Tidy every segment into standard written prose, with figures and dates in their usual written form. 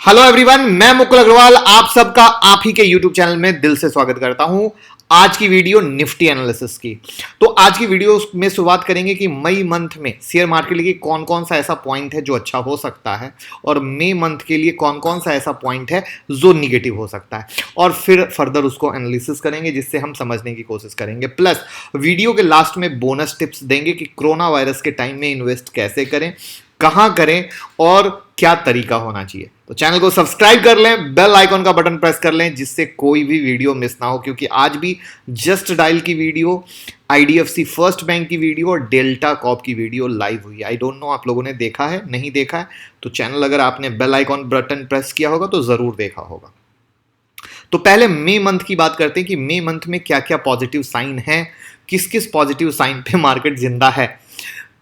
Hello everyone, मैं मुकुल अग्रवाल आप सबका आप ही के यूट्यूब चैनल में दिल से स्वागत करता हूं। आज की वीडियो निफ्टी एनालिसिस की। तो आज की वीडियो में शुरुआत करेंगे कि मई मंथ में शेयर मार्केट के लिए कौन कौन सा ऐसा पॉइंट है जो अच्छा हो सकता है और मई मंथ के लिए कौन कौन सा ऐसा पॉइंट है जो निगेटिव हो सकता है, और फिर फर्दर उसको एनालिसिस करेंगे जिससे हम समझने की कोशिश करेंगे। प्लस वीडियो के लास्ट में बोनस टिप्स देंगे कि कोरोना वायरस के टाइम में इन्वेस्ट कैसे करें, कहां करें और क्या तरीका होना चाहिए। तो चैनल को सब्सक्राइब कर लें, बेल आइकॉन का बटन प्रेस कर लें जिससे कोई भी वीडियो मिस ना हो, क्योंकि आज भी जस्ट डायल की वीडियो, आईडीएफसी फर्स्ट बैंक की वीडियो और डेल्टा कॉप की वीडियो लाइव हुई है। आई डोंट नो आप लोगों ने देखा है नहीं देखा है, तो चैनल अगर आपने बेल आइकॉन बटन प्रेस किया होगा तो जरूर देखा होगा। तो पहले मई मंथ की बात करते हैं कि मई मंथ में क्या क्या पॉजिटिव साइन है, किस किस पॉजिटिव साइन पे मार्केट जिंदा है।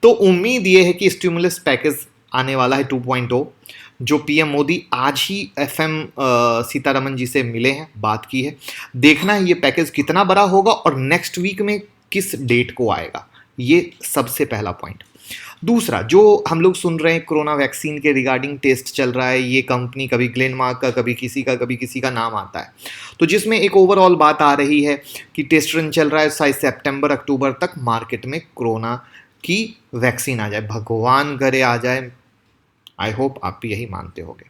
तो उम्मीद यह है कि स्टिमुलस पैकेज आने वाला है 2.0, जो पीएम मोदी आज ही एफएम सीतारमन जी से मिले हैं, बात की है। देखना है ये पैकेज कितना बड़ा होगा और नेक्स्ट वीक में किस डेट को आएगा, ये सबसे पहला पॉइंट। दूसरा, जो हम लोग सुन रहे हैं कोरोना वैक्सीन के रिगार्डिंग टेस्ट चल रहा है, ये कंपनी कभी ग्लेनमार्क का कभी किसी का नाम आता है, तो जिसमें एक ओवरऑल बात आ रही है कि टेस्ट रन चल रहा है, शायद सितंबर अक्टूबर तक मार्केट में कोरोना की वैक्सीन आ जाए, भगवान करे आ जाए। आई होप आप भी यही मानते होंगे।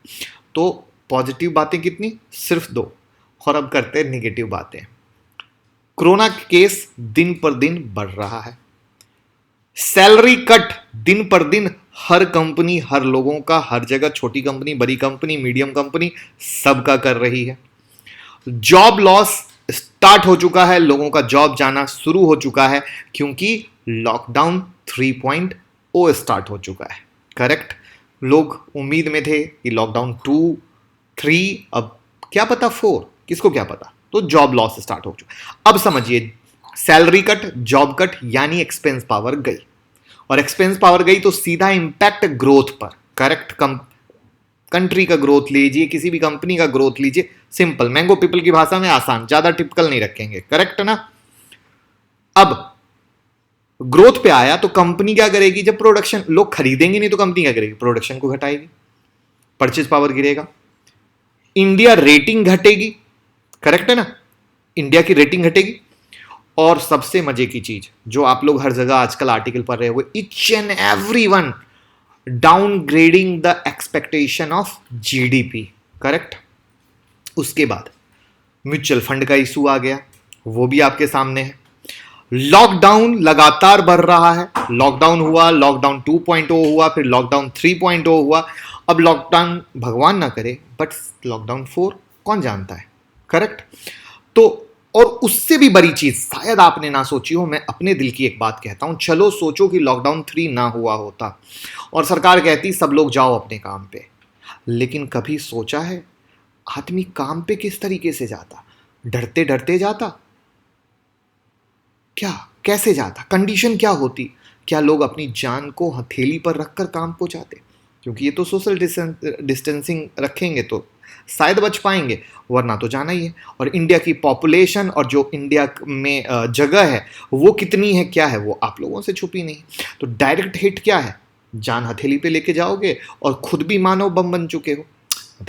तो पॉजिटिव बातें कितनी, सिर्फ 2, और अब करते हैं निगेटिव बातें। कोरोना केस दिन पर दिन बढ़ रहा है, सैलरी कट दिन पर दिन हर कंपनी, हर लोगों का, हर जगह, छोटी कंपनी, बड़ी कंपनी, मीडियम कंपनी, सबका कर रही है। जॉब लॉस स्टार्ट हो चुका है, लोगों का जॉब जाना शुरू हो चुका है क्योंकि लॉकडाउन 3.0 स्टार्ट हो चुका है। करेक्ट, लोग उम्मीद में थे कि लॉकडाउन 2, 3, अब क्या पता 4, किसको क्या पता। तो जॉब लॉस स्टार्ट हो चुका। अब समझिए, सैलरी कट, जॉब कट, यानी एक्सपेंस पावर गई, और एक्सपेंस पावर गई तो सीधा इंपैक्ट ग्रोथ पर। करेक्ट, कंट्री का ग्रोथ लीजिए, किसी भी कंपनी का ग्रोथ लीजिए, सिंपल, मैंगो पीपल की भाषा में आसान, ज्यादा टिपिकल नहीं रखेंगे। करेक्ट ना। अब ग्रोथ पे आया तो कंपनी क्या करेगी, जब प्रोडक्शन, लोग खरीदेंगे नहीं तो कंपनी क्या करेगी, प्रोडक्शन को घटाएगी, परचेज पावर गिरेगा, इंडिया रेटिंग घटेगी। करेक्ट है ना, इंडिया की रेटिंग घटेगी। और सबसे मजे की चीज जो आप लोग हर जगह आजकल आर्टिकल पढ़ रहे हो, each and every one downgrading the expectation of GDP. Correct. उसके बाद म्यूचुअल फंड का इशू आ गया, वो भी आपके सामने है। लॉकडाउन लगातार बढ़ रहा है, लॉकडाउन हुआ, लॉकडाउन 2.0 हुआ, फिर लॉकडाउन 3.0 हुआ, अब लॉकडाउन भगवान ना करे बट लॉकडाउन 4 कौन जानता है। करेक्ट। तो और उससे भी बड़ी चीज शायद आपने ना सोची हो, मैं अपने दिल की एक बात कहता हूं, चलो सोचो कि लॉकडाउन 3 ना हुआ होता और सरकार कहती सब लोग जाओ अपने काम पे, लेकिन कभी सोचा है आदमी काम पे किस तरीके से जाता, डरते डरते जाता क्या, कैसे जाता, कंडीशन क्या होती, क्या लोग अपनी जान को हथेली पर रखकर काम को जाते, क्योंकि ये तो सोशल डिस्टेंसिंग रखेंगे तो शायद बच पाएंगे, वरना तो जाना ही है। और इंडिया की पॉपुलेशन और जो इंडिया में जगह है वो कितनी है, क्या है, वो आप लोगों से छुपी नहीं। तो डायरेक्ट हिट क्या है, जान हथेली पे लेके जाओगे और खुद भी मानव बम बन चुके हो।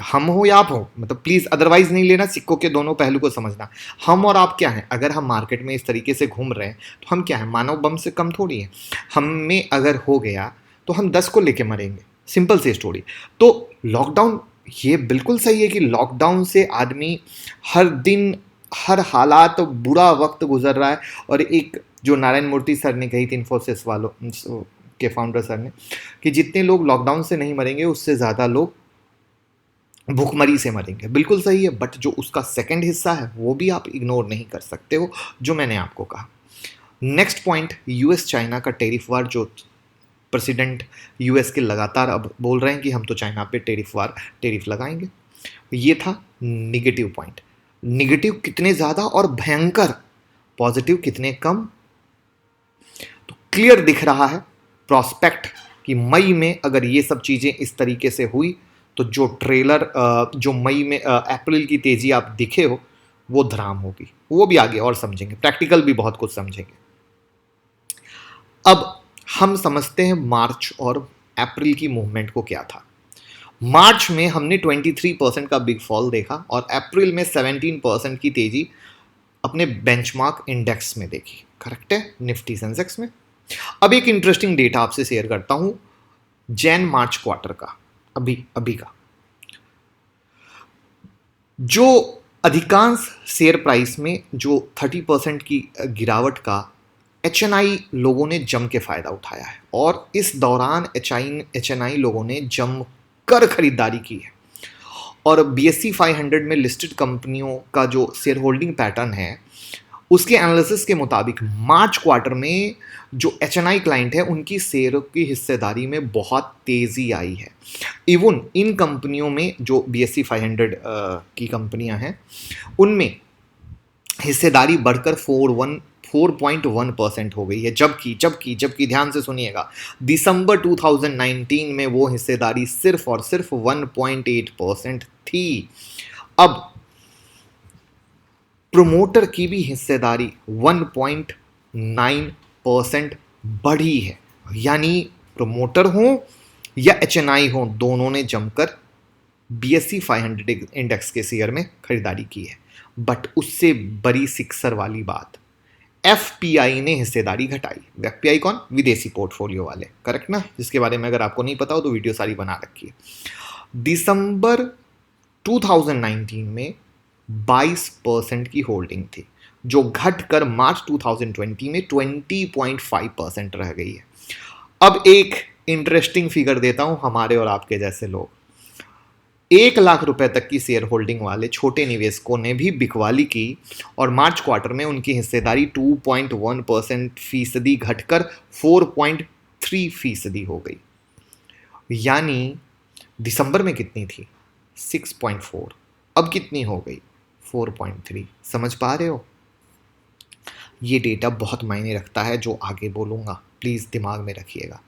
हम हो या आप हो, मतलब प्लीज अदरवाइज नहीं लेना, सिक्कों के दोनों पहलू को समझना। हम और आप क्या हैं, अगर हम मार्केट में इस तरीके से घूम रहे हैं तो हम क्या हैं, मानव बम से कम थोड़ी हैं। हम में अगर हो गया तो हम 10 को लेके मरेंगे, सिंपल सी स्टोरी। तो लॉकडाउन, ये बिल्कुल सही है कि लॉकडाउन से आदमी हर दिन, हर हालात, बुरा वक्त गुजर रहा है। और एक जो नारायण मूर्ति सर ने कही थी, इन्फोसिस वालों के फाउंडर सर ने, कि जितने लोग लॉकडाउन से नहीं मरेंगे उससे ज़्यादा लोग भूखमरी से मरेंगे। बिल्कुल सही है, बट जो उसका सेकंड हिस्सा है वो भी आप इग्नोर नहीं कर सकते हो, जो मैंने आपको कहा। नेक्स्ट पॉइंट, यूएस चाइना का टेरिफ वार, जो प्रेसिडेंट यूएस के लगातार अब बोल रहे हैं कि हम तो चाइना पे टेरिफ लगाएंगे। ये था निगेटिव पॉइंट। निगेटिव कितने ज़्यादा और भयंकर, पॉजिटिव कितने कम। तो क्लियर दिख रहा है प्रॉस्पेक्ट कि मई में अगर ये सब चीज़ें इस तरीके से हुई तो जो ट्रेलर, जो मई में अप्रैल की तेजी आप दिखे हो वो धराम होगी, वो भी आगे और समझेंगे, प्रैक्टिकल भी बहुत कुछ समझेंगे। अब हम समझते हैं मार्च और अप्रैल की मूवमेंट को क्या था। मार्च में हमने 23% का बिग फॉल देखा और अप्रैल में 17% की तेजी अपने बेंचमार्क इंडेक्स में देखी। करेक्ट है, निफ्टी सेंसेक्स में। अब एक इंटरेस्टिंग डेटा आपसे शेयर करता हूं जैन मार्च क्वार्टर का, अभी अभी का। जो अधिकांश शेयर प्राइस में जो 30% की गिरावट का एचएनआई लोगों ने जम के फायदा उठाया है और इस दौरान एचएनआई लोगों ने जमकर खरीदारी की है। और बीएसई 500 में लिस्टेड कंपनियों का जो शेयर होल्डिंग पैटर्न है उसके एनालिसिस के मुताबिक मार्च क्वार्टर में जो एचएनआई क्लाइंट है उनकी शेयर की हिस्सेदारी में बहुत तेजी आई है। इवन इन कंपनियों में जो बीएसई 500 की कंपनियां हैं उनमें हिस्सेदारी बढ़कर 4.1% हो गई है। जबकि ध्यान से सुनिएगा, दिसंबर 2019 में वो हिस्सेदारी सिर्फ और सिर्फ 1.8% थी। अब प्रोमोटर की भी हिस्सेदारी 1.9% बढ़ी है, यानी प्रोमोटर हो या एचएनआई हो, दोनों ने जमकर बीएसई 500 इंडेक्स के शेयर में खरीदारी की है। बट उससे बड़ी सिक्सर वाली बात, एफपीआई ने हिस्सेदारी घटाई। एफपीआई कौन? विदेशी पोर्टफोलियो वाले, करेक्ट ना, जिसके बारे में अगर आपको नहीं पता हो तो वीडियो सारी बना रखी है। दिसंबर 2019 में 22% की होल्डिंग थी जो घटकर मार्च 2020 में 20.5% रह गई है। अब एक इंटरेस्टिंग फिगर देता हूं हमारे और आपके जैसे लोग, 1 लाख रुपए तक की शेयर होल्डिंग वाले छोटे निवेशकों ने भी बिकवाली की और मार्च क्वार्टर में उनकी हिस्सेदारी 2.1% घटकर 4.3% हो गई। यानी दिसंबर में कितनी थी? 6.4, अब कितनी हो गई? 4.3। समझ पा रहे हो? ये डेटा बहुत मायने रखता है, जो आगे बोलूंगा प्लीज दिमाग में रखिएगा।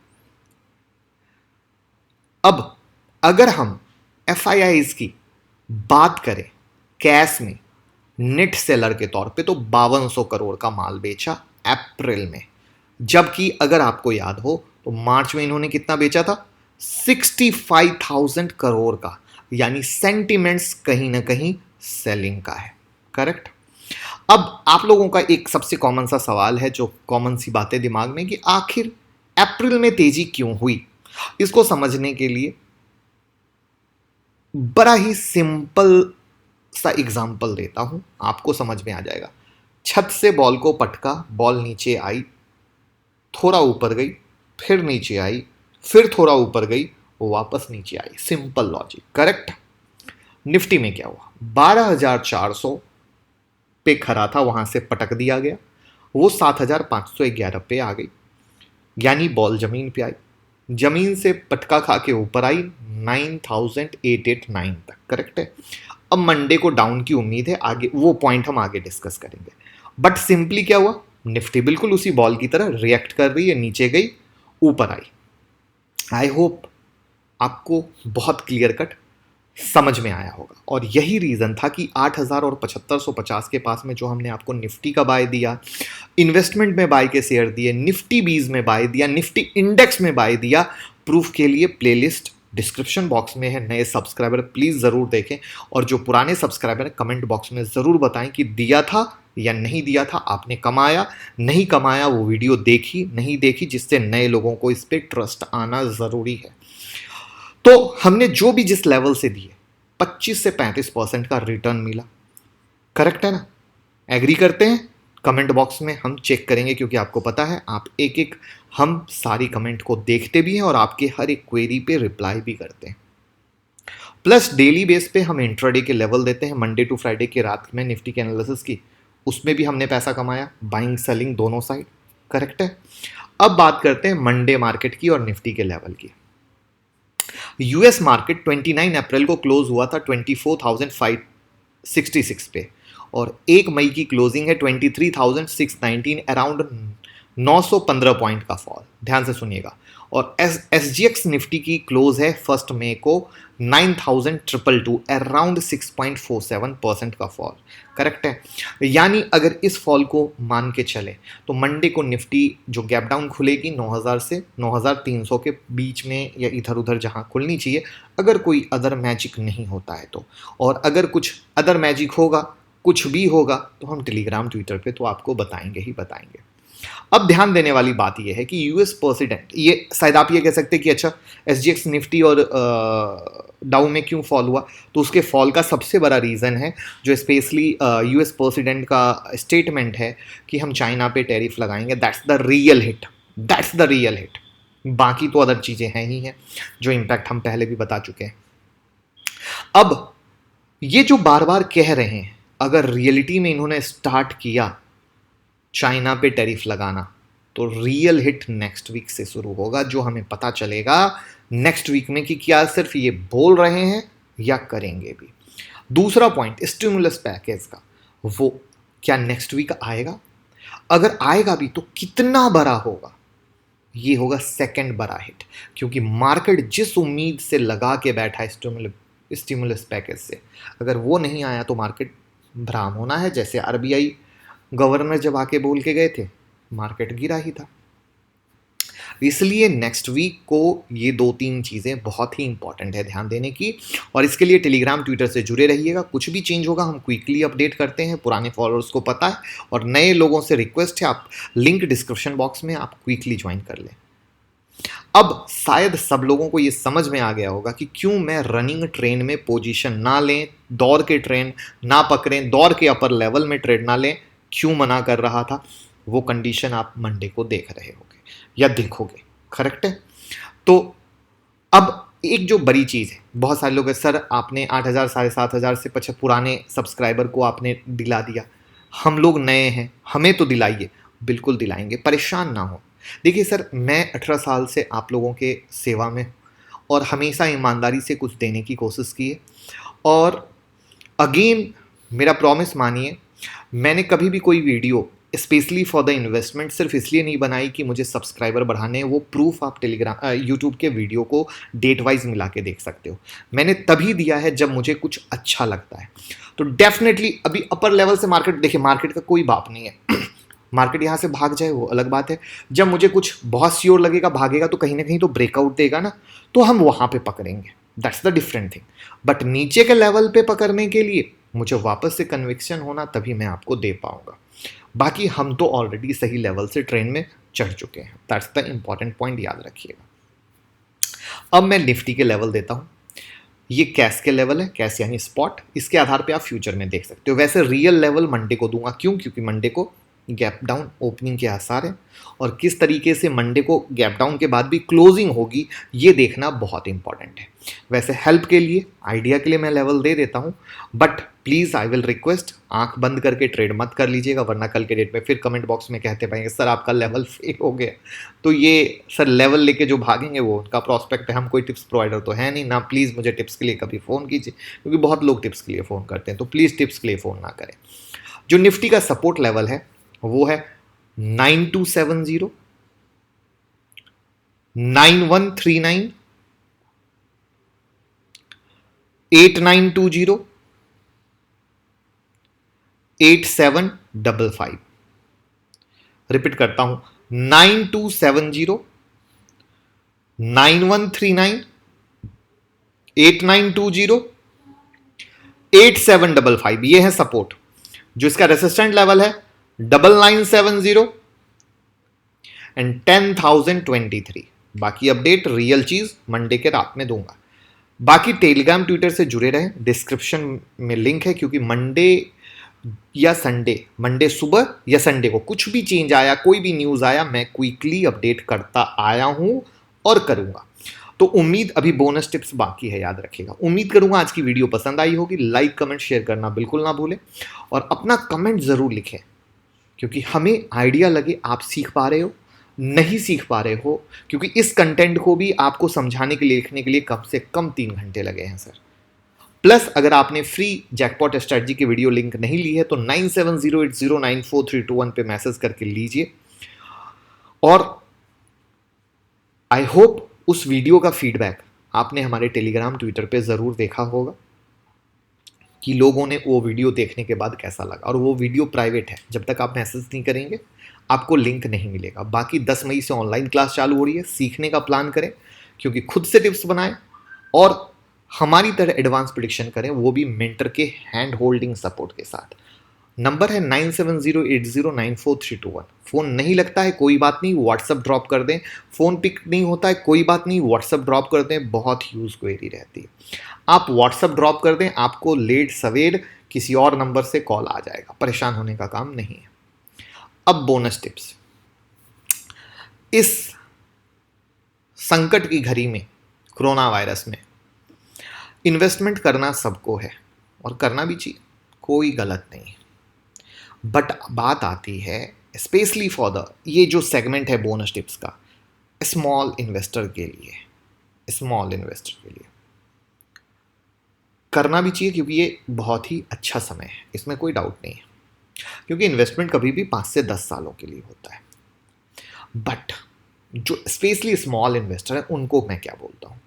अब अगर हम एफआईआईज की बात करें कैश में, नेट सेलर के तौर पे तो 5200 करोड़ का माल बेचा अप्रैल में, जबकि अगर आपको याद हो तो मार्च में इन्होंने कितना बेचा था? 65,000 करोड़ का। यानी सेंटिमेंट्स कहीं ना कहीं सेलिंग का है। करेक्ट। अब आप लोगों का एक सबसे कॉमन सा सवाल है, जो कॉमन सी बातें दिमाग में, कि आखिर अप्रैल में तेजी क्यों हुई? इसको समझने के लिए बड़ा ही सिंपल सा एग्जाम्पल देता हूं, आपको समझ में आ जाएगा। छत से बॉल को पटका, बॉल नीचे आई, थोड़ा ऊपर गई, फिर नीचे आई, फिर थोड़ा ऊपर गई, वो वापस नीचे आई। Simple logic. करेक्ट। निफ्टी में क्या हुआ? 12,400 पे खरा था, वहां से पटक दिया गया, वो 7,511 पे आ गई, यानी बॉल जमीन पे आई, जमीन से पटका खा के ऊपर आई 9,889 तक। करेक्ट है। अब मंडे को डाउन की उम्मीद है, आगे वो पॉइंट हम आगे डिस्कस करेंगे। बट सिंपली क्या हुआ? निफ्टी बिल्कुल उसी बॉल की तरह रिएक्ट कर रही है, नीचे गई, ऊपर आई। आई होप आपको बहुत क्लियर कट समझ में आया होगा। और यही रीजन था कि 8,000 और 7,550 के पास में जो हमने आपको निफ्टी का बाय दिया, इन्वेस्टमेंट में बाय के शेयर दिए, निफ्टी बीज में बाय दिया, निफ्टी इंडेक्स में बाय दिया। प्रूफ के लिए प्लेलिस्ट डिस्क्रिप्शन बॉक्स में है। नए सब्सक्राइबर प्लीज जरूर देखें, और जो पुराने सब्सक्राइबर हैं कमेंट बॉक्स में जरूर बताएं कि दिया था या नहीं दिया था, आपने कमाया नहीं कमाया, वो वीडियो देखी नहीं देखी, जिससे नए लोगों को इस पर ट्रस्ट आना जरूरी है। तो हमने जो भी जिस लेवल से दिए 25 से 35% का रिटर्न मिला। करेक्ट है ना? एग्री करते हैं? कमेंट बॉक्स में हम चेक करेंगे, क्योंकि आपको पता है आप एक एक, हम सारी कमेंट को देखते भी हैं और आपके हर एक क्वेरी पे रिप्लाई भी करते हैं। प्लस डेली बेस पे हम इंट्राडे के लेवल देते हैं, मंडे टू फ्राइडे की रात में निफ्टी के एनालिसिस की, उसमें भी हमने पैसा कमाया, बाइंग सेलिंग दोनों साइड। करेक्ट है। अब बात करते हैं मंडे मार्केट की और निफ्टी के लेवल की। यूएस मार्केट 29 अप्रैल को क्लोज हुआ था 24,566 पे, और 1 मई की क्लोजिंग है 23,619, अराउंड 915 पॉइंट का फॉल, ध्यान से सुनिएगा। और एसजीएक्स निफ्टी की क्लोज है 1 मई को 9,222, अराउंड 6.47% का फॉल, करेक्ट है। यानी अगर इस फॉल को मान के चले तो मंडे को निफ्टी जो गैप डाउन खुलेगी 9,000 से 9,300 के बीच में या इधर उधर जहां खुलनी चाहिए, अगर कोई अदर मैजिक नहीं होता है तो। और अगर कुछ अदर मैजिक होगा, कुछ भी होगा, तो हम टेलीग्राम ट्विटर पे तो आपको बताएंगे ही बताएंगे। अब ध्यान देने वाली बात यह है कि यूएस प्रेसिडेंट, ये शायद आप ये कह सकते हैं कि अच्छा एसजीएक्स निफ्टी और डाउ में क्यों फॉल हुआ, तो उसके फॉल का सबसे बड़ा रीज़न है जो स्पेशली यूएस प्रेसिडेंट का स्टेटमेंट है कि हम चाइना पे टैरिफ लगाएंगे। That's the real hit, that's the real hit. बाकी तो अदर चीज़ें हैं ही हैं जो इम्पैक्ट हम पहले भी बता चुके हैं। अब ये जो बार बार कह रहे हैं, अगर रियलिटी में इन्होंने स्टार्ट किया चाइना पे टैरिफ लगाना, तो रियल हिट नेक्स्ट वीक से शुरू होगा, जो हमें पता चलेगा नेक्स्ट वीक में कि क्या सिर्फ ये बोल रहे हैं या करेंगे भी। दूसरा पॉइंट स्टिमुलस पैकेज का, वो क्या नेक्स्ट वीक आएगा? अगर आएगा भी तो कितना बड़ा होगा? ये होगा सेकंड बड़ा हिट, क्योंकि मार्केट जिस उम्मीद से लगा के बैठा है स्टिमुलस पैकेज से, अगर वो नहीं आया तो मार्केट भ्राम होना है। जैसे आरबीआई गवर्नर जब आके बोल के गए थे, मार्केट गिरा ही था। इसलिए नेक्स्ट वीक को ये 2-3 चीज़ें बहुत ही इंपॉर्टेंट है ध्यान देने की, और इसके लिए टेलीग्राम ट्विटर से जुड़े रहिएगा। कुछ भी चेंज होगा हम क्विकली अपडेट करते हैं, पुराने फॉलोअर्स को पता है, और नए लोगों से रिक्वेस्ट है आप लिंक डिस्क्रिप्शन बॉक्स में आप क्विकली ज्वाइन कर लें। अब शायद सब लोगों को ये समझ में आ गया होगा कि क्यों मैं रनिंग ट्रेन में पोजीशन ना लें, दौड़ के ट्रेन ना पकड़ें, दौड़ के अपर लेवल में ट्रेड ना लें, क्यों मना कर रहा था। वो कंडीशन आप मंडे को देख रहे होगे या देखोगे, करेक्ट है। तो अब एक जो बड़ी चीज़ है, बहुत सारे लोग सर आपने 8,000 7,500 से पछे पुराने सब्सक्राइबर को आपने दिला दिया, हम लोग नए हैं, हमें तो दिलाइए। बिल्कुल दिलाएंगे, परेशान ना हो। देखिए सर, मैं 18 साल से आप लोगों के सेवा में और हमेशा ईमानदारी से कुछ देने की कोशिश की है। और अगेन मेरा प्रॉमिस मानिए, मैंने कभी भी कोई video specially for the investment सिर्फ इसलिए नहीं बनाई कि मुझे सब्सक्राइबर बढ़ाने हैं। वो प्रूफ आप टेलीग्राम यूट्यूब के वीडियो को डेट वाइज मिला के देख सकते हो। मैंने तभी दिया है जब मुझे कुछ अच्छा लगता है। तो डेफिनेटली अभी अपर लेवल से मार्केट, देखिए मार्केट का कोई बाप नहीं है मार्केट यहाँ से भाग जाए वो अलग बात है। जब मुझे कुछ बहुत श्योर लगेगा भागेगा तो कहीं ना कहीं तो ब्रेकआउट देगा ना, तो हम वहाँ पे पकड़ेंगे, that's the different thing. But नीचे के लेवल पे पकड़ने के लिए मुझे वापस से कन्विक्शन होना, तभी मैं आपको दे पाऊंगा। बाकी हम तो ऑलरेडी सही लेवल से ट्रेन में चढ़ चुके हैं, दैट्स द इंपॉर्टेंट पॉइंट, याद रखिएगा। अब मैं निफ्टी के लेवल देता हूँ। ये कैश के लेवल है, कैश यानी स्पॉट, इसके आधार पे आप फ्यूचर में देख सकते हो। वैसे रियल लेवल मंडे को दूंगा, क्यों? क्योंकि मंडे को गैप डाउन ओपनिंग के आसार हैं, और किस तरीके से मंडे को गैप डाउन के बाद भी क्लोजिंग होगी ये देखना बहुत इंपॉर्टेंट है। वैसे हेल्प के लिए, आइडिया के लिए मैं लेवल दे देता हूँ, but please I will request आंख बंद करके ट्रेड मत कर लीजिएगा, वरना कल के डेट में फिर कमेंट बॉक्स में कहते पाएंगे सर आपका लेवल फेल हो गया। तो ये सर लेवल लेके जो भागेंगे वो उनका प्रॉस्पेक्ट है, हम कोई टिप्स प्रोवाइडर तो है नहीं ना। प्लीज़ मुझे टिप्स के लिए कभी फ़ोन कीजिए, क्योंकि बहुत लोग टिप्स के लिए फ़ोन करते हैं, तो प्लीज़ टिप्स के लिए फ़ोन ना करें। जो निफ्टी का सपोर्ट लेवल है वो है 9270, 9139, 8920, 8755। रिपीट करता हूं, 9270, 9139, 8920, 8755, ये है सपोर्ट। जो इसका रेसिस्टेंट लेवल है 9970 एंड 10,023। बाकी अपडेट रियल चीज मंडे के रात में दूंगा। बाकी टेलीग्राम ट्विटर से जुड़े रहें, डिस्क्रिप्शन में लिंक है, क्योंकि मंडे या संडे, मंडे सुबह या संडे को कुछ भी चेंज आया, कोई भी न्यूज आया, मैं क्विकली अपडेट करता आया हूं और करूंगा। तो उम्मीद, अभी बोनस टिप्स बाकी है, याद रखिएगा। उम्मीद करूंगा आज की वीडियो पसंद आई होगी। लाइक कमेंट शेयर करना बिल्कुल ना भूलें, और अपना कमेंट जरूर लिखें, क्योंकि हमें आइडिया लगे आप सीख पा रहे हो, नहीं सीख पा रहे हो, क्योंकि इस कंटेंट को भी आपको समझाने के लिए, लिखने के लिए कम से कम 3 घंटे लगे हैं सर। प्लस अगर आपने फ्री जैकपॉट स्ट्रेटजी की वीडियो लिंक नहीं ली है तो 9708094321 पे मैसेज करके लीजिए। और आई होप उस वीडियो का फीडबैक आपने हमारे टेलीग्राम ट्विटर पे ज़रूर देखा होगा कि लोगों ने वो वीडियो देखने के बाद कैसा लगा। और वो वीडियो प्राइवेट है, जब तक आप मैसेज नहीं करेंगे आपको लिंक नहीं मिलेगा। बाकी 10 मई से ऑनलाइन क्लास चालू हो रही है, सीखने का प्लान करें, क्योंकि खुद से टिप्स बनाएं और हमारी तरह एडवांस प्रिडिक्शन करें, वो भी मेंटर के हैंड होल्डिंग सपोर्ट के साथ। नंबर है 9708094321। फ़ोन नहीं लगता है कोई बात नहीं, व्हाट्सअप ड्रॉप कर दें। फ़ोन पिक नहीं होता है कोई बात नहीं, व्हाट्सअप ड्रॉप कर दें, बहुत यूज़ क्वेरी रहती है। आप व्हाट्सअप ड्रॉप कर दें, आपको लेट सवेर किसी और नंबर से कॉल आ जाएगा, परेशान होने का काम नहीं है। अब बोनस टिप्स। इस संकट की घड़ी में, कोरोना वायरस में, इन्वेस्टमेंट करना सबको है और करना भी चाहिए, कोई गलत नहीं। बट बात आती है स्पेशली फॉर द, ये जो सेगमेंट है बोनस टिप्स का, स्मॉल इन्वेस्टर के लिए, स्मॉल इन्वेस्टर के लिए करना भी चाहिए, क्योंकि ये बहुत ही अच्छा समय है, इसमें कोई डाउट नहीं है। क्योंकि इन्वेस्टमेंट कभी भी 5 से 10 सालों के लिए होता है। बट जो स्पेशली स्मॉल इन्वेस्टर है उनको मैं क्या बोलता हूँ,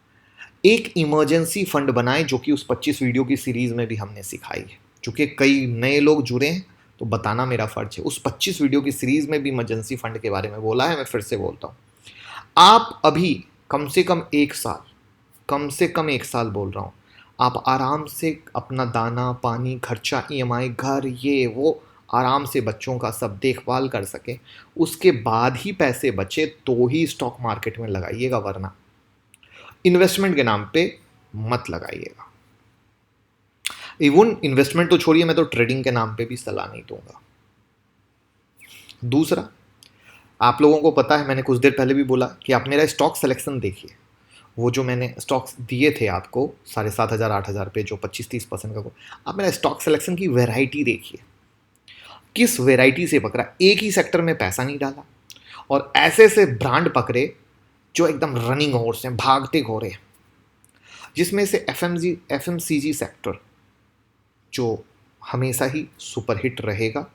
एक इमरजेंसी फंड बनाएं, जो कि उस 25 वीडियो की सीरीज में भी हमने सिखाई है। चूंकि कई नए लोग जुड़े हैं तो बताना मेरा फर्ज है। उस 25 वीडियो की सीरीज में भी इमरजेंसी फंड के बारे में बोला है, मैं फिर से बोलता हूँ। आप अभी कम से कम 1 साल, कम से कम 1 साल बोल रहा हूँ, आप आराम से अपना दाना पानी खर्चा, EMI, घर, ये वो, आराम से बच्चों का सब देखभाल कर सके, उसके बाद ही पैसे बचे तो ही स्टॉक मार्केट में लगाइएगा, वरना इन्वेस्टमेंट के नाम पे मत लगाइएगा। इवन इन्वेस्टमेंट तो छोड़िए, मैं तो ट्रेडिंग के नाम पे भी सलाह नहीं दूंगा। दूसरा, आप लोगों को पता है, मैंने कुछ देर पहले भी बोला कि आप मेरा स्टॉक सिलेक्शन देखिए। वो जो मैंने स्टॉक्स दिए थे आपको 7,500 8,000 पे, जो 25-30% का, आप मेरा स्टॉक सिलेक्शन की वैरायटी देखिए, किस वैरायटी से पकड़ा। एक ही सेक्टर में पैसा नहीं डाला और ऐसे ऐसे ब्रांड पकड़े जो एकदम रनिंग हॉर्स हैं, भागते घोड़े, जिसमें से FMCG सेक्टर जो हमेशा ही सुपरहिट रहेगा,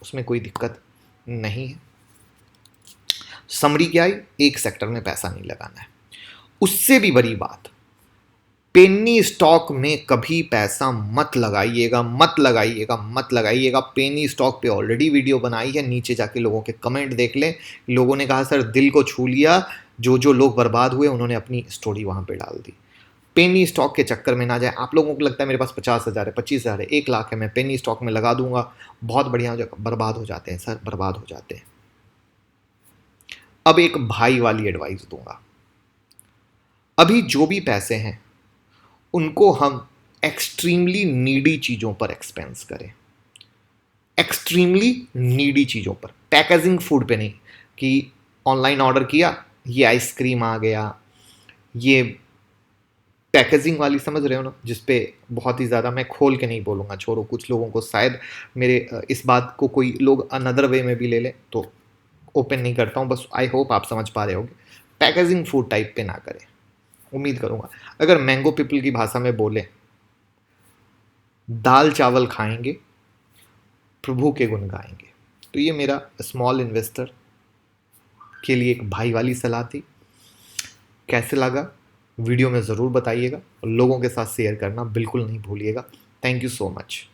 उसमें कोई दिक्कत नहीं है। समरी क्या आई, एक सेक्टर में पैसा नहीं लगाना है। उससे भी बड़ी बात, पेनी स्टॉक में कभी पैसा मत लगाइएगा, मत लगाइएगा, मत लगाइएगा। पेनी स्टॉक पे ऑलरेडी वीडियो बनाई है, नीचे जाके लोगों के कमेंट देख लें। लोगों ने कहा सर दिल को छू लिया, जो जो लोग बर्बाद हुए उन्होंने अपनी स्टोरी वहां पे डाल दी। पेनी स्टॉक के चक्कर में ना जाए। आप लोगों को लगता है मेरे पास 50,000 है, 25,000 है, 1 लाख है, मैं पेनी स्टॉक में लगा दूंगा, बहुत बढ़िया हो जाएगा। बर्बाद हो जाते हैं सर, बर्बाद हो जाते हैं। अब एक भाई वाली एडवाइस दूंगा, अभी जो भी पैसे हैं उनको हम एक्सट्रीमली नीडी चीज़ों पर एक्सपेंस करें, एक्सट्रीमली नीडी चीज़ों पर, पैकेजिंग फूड पे नहीं, कि ऑनलाइन ऑर्डर किया, ये आइसक्रीम आ गया, ये पैकेजिंग वाली, समझ रहे हो ना, जिसपे बहुत ही ज़्यादा, मैं खोल के नहीं बोलूँगा, छोड़ो, कुछ लोगों को शायद मेरे इस बात को कोई लोग अनदर वे में भी ले लें, तो ओपन नहीं करता हूँ, बस आई होप आप समझ पा रहे होगे। पैकेजिंग फूड टाइप पे ना करें, उम्मीद करूँगा। अगर मैंगो पीपल की भाषा में बोले, दाल चावल खाएंगे, प्रभु के गुण गाएंगे। तो ये मेरा स्मॉल इन्वेस्टर के लिए एक भाई वाली सलाह थी। कैसे लगा वीडियो में ज़रूर बताइएगा और लोगों के साथ शेयर करना बिल्कुल नहीं भूलिएगा। Thank you so much.